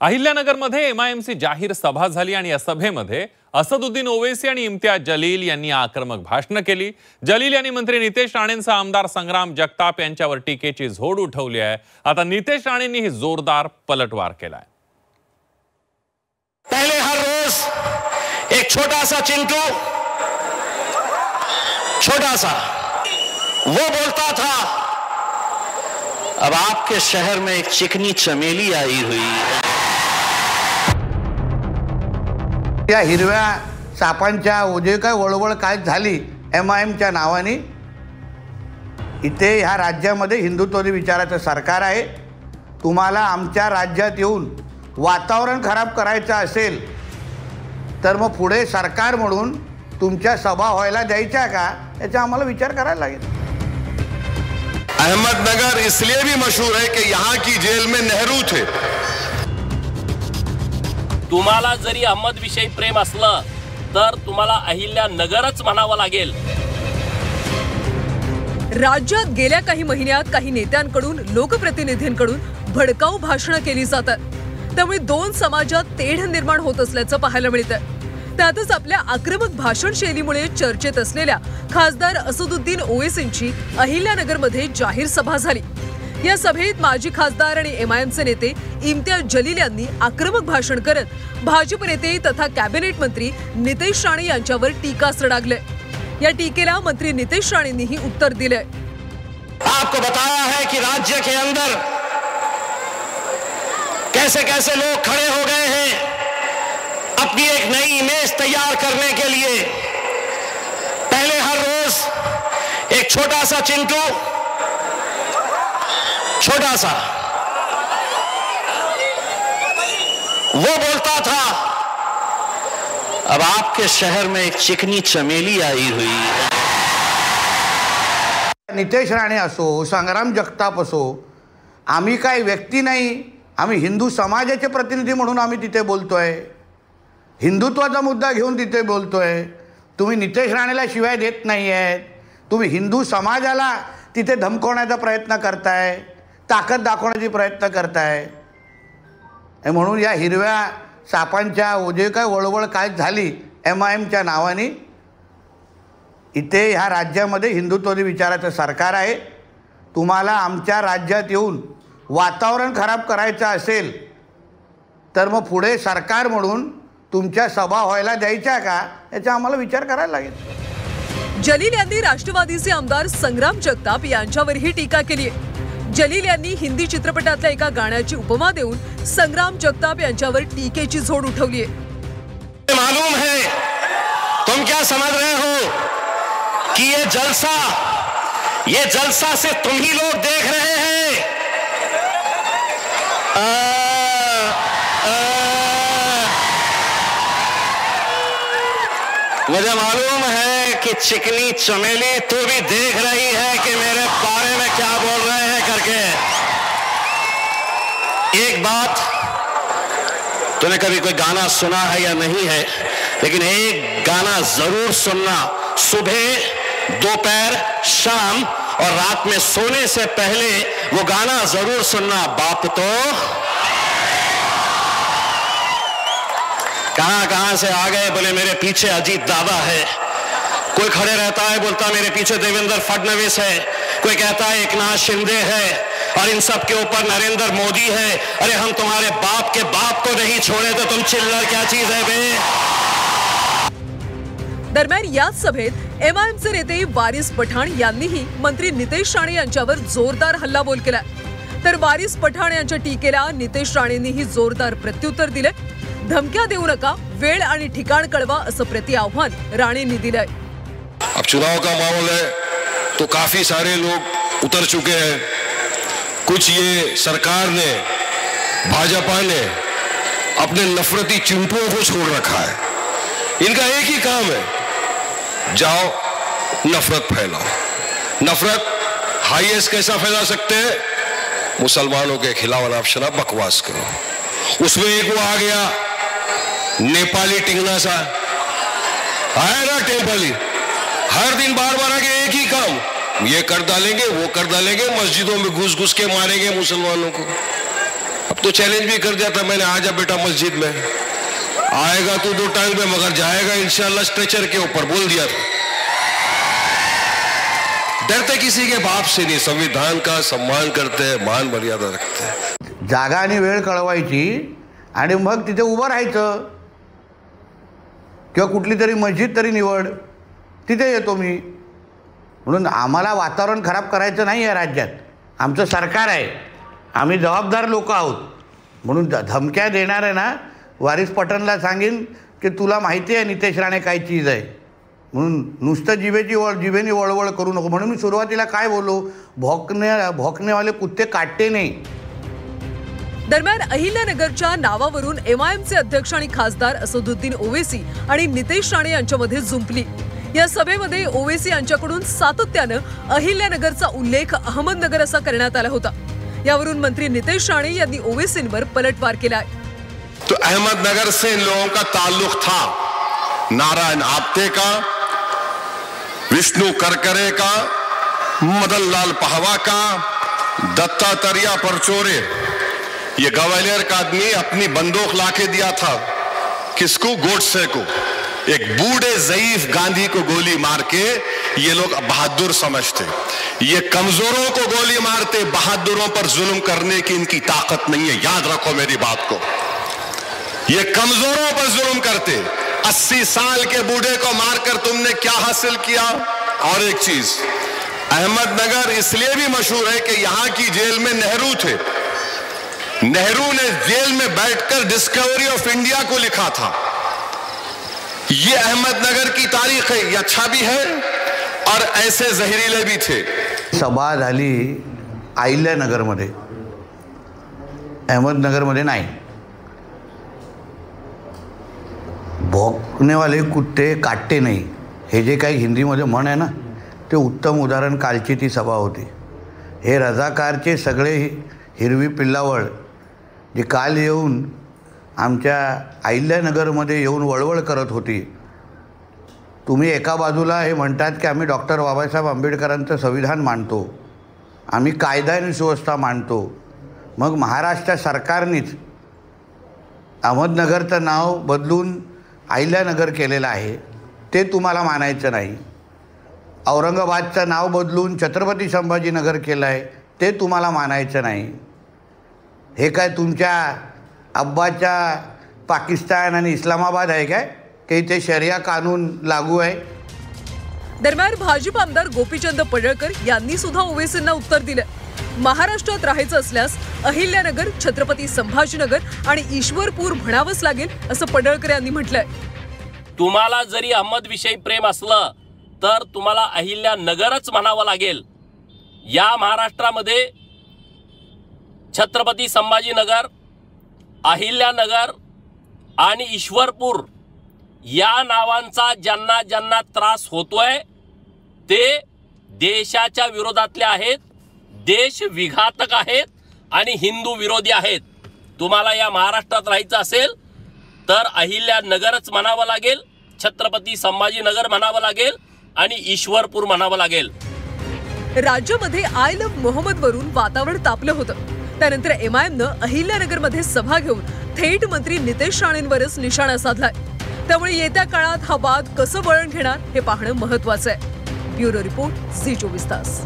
अहिल्यानगरमध्ये एमआयएमची जाहीर सभा झाली आणि या सभेमध्ये असदुद्दीन ओवैसी आणि इम्तियाज जलील यांनी आक्रमक भाषण केली। जलील यांनी मंत्री नितेश राणेंचा आमदार संग्राम जगताप यांच्यावर टीकेची झोड उठवली आहे। आता नितेश राणेंनी जोरदार पलटवार केलाय। पहले हर रोज एक छोटा सा चिंटू, छोटा सा, वो बोलता था अब आपके शहर में एक चिकनी चमेली आई हुई है। त्या हिरव्या सापांच्या ओझे काय वळवळ काय झाली एमआयएमच्या नावाने। इथे ह्या राज्यामध्ये हिंदुत्व विचाराचं सरकार आहे। तुम्हाला आमच्या राज्यात येऊन वातावरण खराब करायचं असेल तर मग पुढे सरकार म्हणून तुमच्या सभा व्हायला द्यायच्या का याचा आम्हाला विचार करायला लागेल। अहमदनगर इसलिए भी मशहूर है कि यहाँ की जेल में नेहरू थे। तुम्हाला जरी अहमद विषयी प्रेम असलं तर तुम्हाला अहिल्यानगरच म्हणावं लागेल। राज्यात गेल्या काही महिन्यात काही नेत्यांकडून लोकप्रतिनिधींकडून भडकाऊ भाषणं केली जातात, त्यामुळे दोन समाजात तेढ निर्माण होत असल्याचं पाहायला मिळतं। त्यातच आपल्या आक्रमक भाषण शैलीमुळे चर्चेत असलेल्या खासदार असदुद्दीन ओवैसींची अहिल्यानगरमध्ये जाहीर सभा झाली। या सभेत माजी खासदार आणि एमआयएमचे नेते इम्तियाज जलील यांनी आक्रमक भाषण करत भाजप नेते तथा कॅबिनेट मंत्री नितेश राणे यांच्यावर टीकास्त्र डागले। या टीकेला मंत्री नितेश राणेंनीही उत्तर दिले। आपको बताया है कि राज्य के अंदर कैसे कैसे लोग खड़े हो गए हैं अपनी एक नई इमेज तैयार करने के लिए। पहले हर रोज एक छोटा सा चिंटू, छोटा सा, वो बोलता था अब आपके शहर में एक चिकनी चमेली आई हुई है। नितेश राणे असो, संग्राम जगताप असो, आम्ही काय व्यक्ती नाही, आम्ही हिंदू समाजाचे प्रतिनिधी म्हणून आम्ही तिथे बोलतोय। हिंदुत्वाचा मुद्दा घेऊन तिथे बोलतोय। तुम्ही नितेश राणेला शिवाय देत नाही आहेत, तुम्ही हिंदू समाजाला तिथे धमकवण्याचा प्रयत्न करताय, ताकद दाखवण्याचा प्रयत्न करताय। म्हणून या हिरव्या सापांच्या ओझे काय वळवळ काय झाली एमआयएमच्या नावाने। इथे ह्या राज्यामध्ये हिंदुत्व विचाराचं सरकार आहे। तुम्हाला आमच्या राज्यात येऊन वातावरण खराब करायचं असेल तर मग पुढे सरकार म्हणून तुमच्या सभा व्हायला द्यायच्या का याचा आम्हाला विचार करायला लागेल। जलील यांनी राष्ट्रवादीचे आमदार संग्राम जगताप यांच्यावरही टीका केली आहे। जलील यांनी हिंदी चित्रपटातल्या एका गाण्याची उपमा देऊन संग्राम जगताप यांच्यावर टीकेची झोड उठवली आहे। मालूम है तुम क्या समझ रहे हो कि ये जलसा से तुम ही लोग देख रहे हैं। मुझे मालूम है कि चिकनी चमेली तू भी देख रही है कि मेरे बारे में क्या बोल रहे हैं करके। एक बात, तूने कभी कोई गाना सुना है या नहीं है, लेकिन एक गाना जरूर सुनना, सुबह, दोपहर, शाम और रात में सोने से पहले वो गाना जरूर सुनना। बाप तो कहां से आ गए, बोले मेरे पीछे अजीत दादा है। कोई खड़े रहता है बोलता मेरे पीछे देवेंद्र फडणवीस है। कोई कहता है एकनाथ शिंदे है और इन सब के ऊपर नरेंद्र मोदी है। अरे हम तुम्हारे बाप के बाप को नहीं छोड़े तो तुम चिल्लर क्या चीज है बे। दरम्यान याच सभेत एमआयएमचे नेते वारिस पठाण यांनीही मंत्री नितेश राणे यांच्यावर जोरदार हल्लाबोल केला। तर वारिस पठाण यांच्या टीकेला नितेश राणेंनीही जोरदार प्रत्युत्तर दिले। धमक्या देऊ नका, वेळ आणि ठिकाण कळवा असं प्रतिआव्हान राणेंनी दिलंय। अब चुनाव का माहौल है तो काफी सारे लोग उतर चुके हैं। कुछ ये सरकार ने, भाजपा ने अपने नफरती चिंटुओं को छोड़ रखा है। इनका एक ही काम है, जाओ नफरत फैलाओ। नफरत हाईएस्ट कैसा फैला सकते हैं? मुसलमानों के खिलाफ आप शराब बकवास करो। उसमें एक वो आ गया नेपाली टिंगना सा, आया ना टेम्पली, हर दिन बार बार आके एक ही काम, ये कर डालेंगे वो कर डालेंगे, मस्जिदों में घुस घुस के मारेंगे मुसलमानों को। अब तो चैलेंज भी कर दिया था मैंने, आजा बेटा मस्जिद में, आएगा तू 2 टाइम पे मगर जाएगा इंशाल्लाह स्ट्रेचर के ऊपर, बोल दिया था। डरते किसी के बाप से नहीं, संविधान का सम्मान करते हैं, मान मर्यादा रखते हैं। जागा आणि वेळ कळवायची आणि मग तिथे उभं राहायचं, किंवा कुठली तरी मस्जिद तरी निवड, तिथे येतो मी. म्हणून आम्हाला वातावरण खराब करायचं नाही आहे राज्यात. आमचं सरकार आहे, आम्ही जबाबदार लोक आहोत. म्हणून धमक्या देणार आहे ना, वारिस पठाणला सांगेन की तुला माहिती आहे नितेश राणे काय चीज आहे, म्हणून नुसतं जिभेनी वळवळ करू नको. म्हणून मी सुरुवातीला काय बोललो, भौंकनेवाले कुत्ते काटते नाही. दरम्यान अहिल्यानगरच्या नावावरून MIMचे अध्यक्ष आणि खासदार असदुद्दीन ओवैसी आणि नितेश राणे यांच्यामध्ये जुंपली. या सभेमध्ये ओवैसी यांच्याकडून सातत्यानं अहिल्यानगरचा उल्लेख अहमदनगर असा करण्यात आला होता. यावरून मंत्री नितेश राणे यांनी ओवैसींवर पलटवार केलाय. तो अहमदनगर से इन लोगों का ताल्लुक था, नारायण आप्टे का, विष्णु करकरे का, मदन लाल पहवा का, दत्तात्रेय परचोरे. ये ग्वालियर का आदमी अपनी बंदूक लाके दिया था किसको, गोडसे को. एक बूढ़े ज़ईफ गांधी को गोली मार के ये लोग बहादुर समझते. ये कमजोरों को गोली मारते, बहादुरों पर जुल्म करने की इनकी ताकत नहीं है, याद रखो मेरी बात को. ये कमजोरों पर जुल्म करते. 80 साल के बूढ़े को मारकर तुमने क्या हासिल किया. और एक चीज, अहमदनगर इसलिए भी मशहूर है कि यहां की जेल में नेहरू थे. नेहरू ने जेल में बैठकर डिस्कवरी ऑफ इंडिया को लिखा था. ये अहमदनगर की तारीख है, ये अच्छा भी है और ऐसे जहरीले भी थे. सभा झाली अहिल्यानगरमध्ये, अहमदनगरमध्ये नाही. भौंकनेवाले कुत्ते काटते नाही, हे जे काही हिंदीमध्ये म्हण आहे ना, ते उत्तम उदाहरण कालची ती सभा होती. हे रजाकारचे सगळे हिरवी पिल्लावळ जे काल येऊन आमच्या अहिल्यानगरमध्ये येऊन वळवळ करत होती. तुम्ही एका बाजूला हे म्हणतात की आम्ही डॉक्टर बाबासाहेब आंबेडकरांचं संविधान मानतो, आम्ही कायदा आणि सुव्यवस्था मानतो. मग महाराष्ट्र सरकारनेच अहमदनगरचं नाव बदलून अहिल्यानगर केलेलं आहे, ते तुम्हाला मानायचं नाही. औरंगाबादचं नाव बदलून छत्रपती संभाजीनगर केलं आहे, ते तुम्हाला मानायचं नाही. हे काय तुमच्या अब्बाच्या पाकिस्तान आणि इस्लामाबाद आहे काय, की इथे शरिया कानून लागू आहे. दरम्यान भाजप आमदार गोपीचंद पडळकर यांनी सुद्धा ओवैसींना उत्तर दिलं. महाराष्ट्रात राहायचं असल्यास अहिल्यानगर, छत्रपती संभाजीनगर आणि ईश्वरपूर म्हणावंच लागेल असं पडळकर यांनी म्हटलंय. तुम्हाला जरी अहमदविषयी प्रेम असलं तर तुम्हाला अहिल्यानगरच म्हणावं लागेल. या महाराष्ट्रामध्ये छत्रपती संभाजीनगर, अहिल्यानगर आणि ईश्वरपूर या नावांचा ज्यांना ज्यांना त्रास होतोय ते देशाच्या विरोधातले आहेत, देशविघातक आहेत आणि हिंदू विरोधी आहेत. तुम्हाला या महाराष्ट्रात राहायचं असेल तर अहिल्यानगरच म्हणावं लागेल, छत्रपती संभाजीनगर म्हणावं लागेल आणि ईश्वरपूर म्हणावं लागेल. राज्यामध्ये आय लव्ह मोहम्मद वरून वातावरण तापलं होतं. त्यानंतर MIMनं अहिल्यानगरमध्ये सभा घेऊन थेट मंत्री नितेश राणेंवरच निशाणा साधलाय. त्यामुळे येत्या काळात हा वाद कसं वळण घेणार हे पाहणं महत्त्वाचं आहे. ब्युरो रिपोर्ट, झी 24 तास.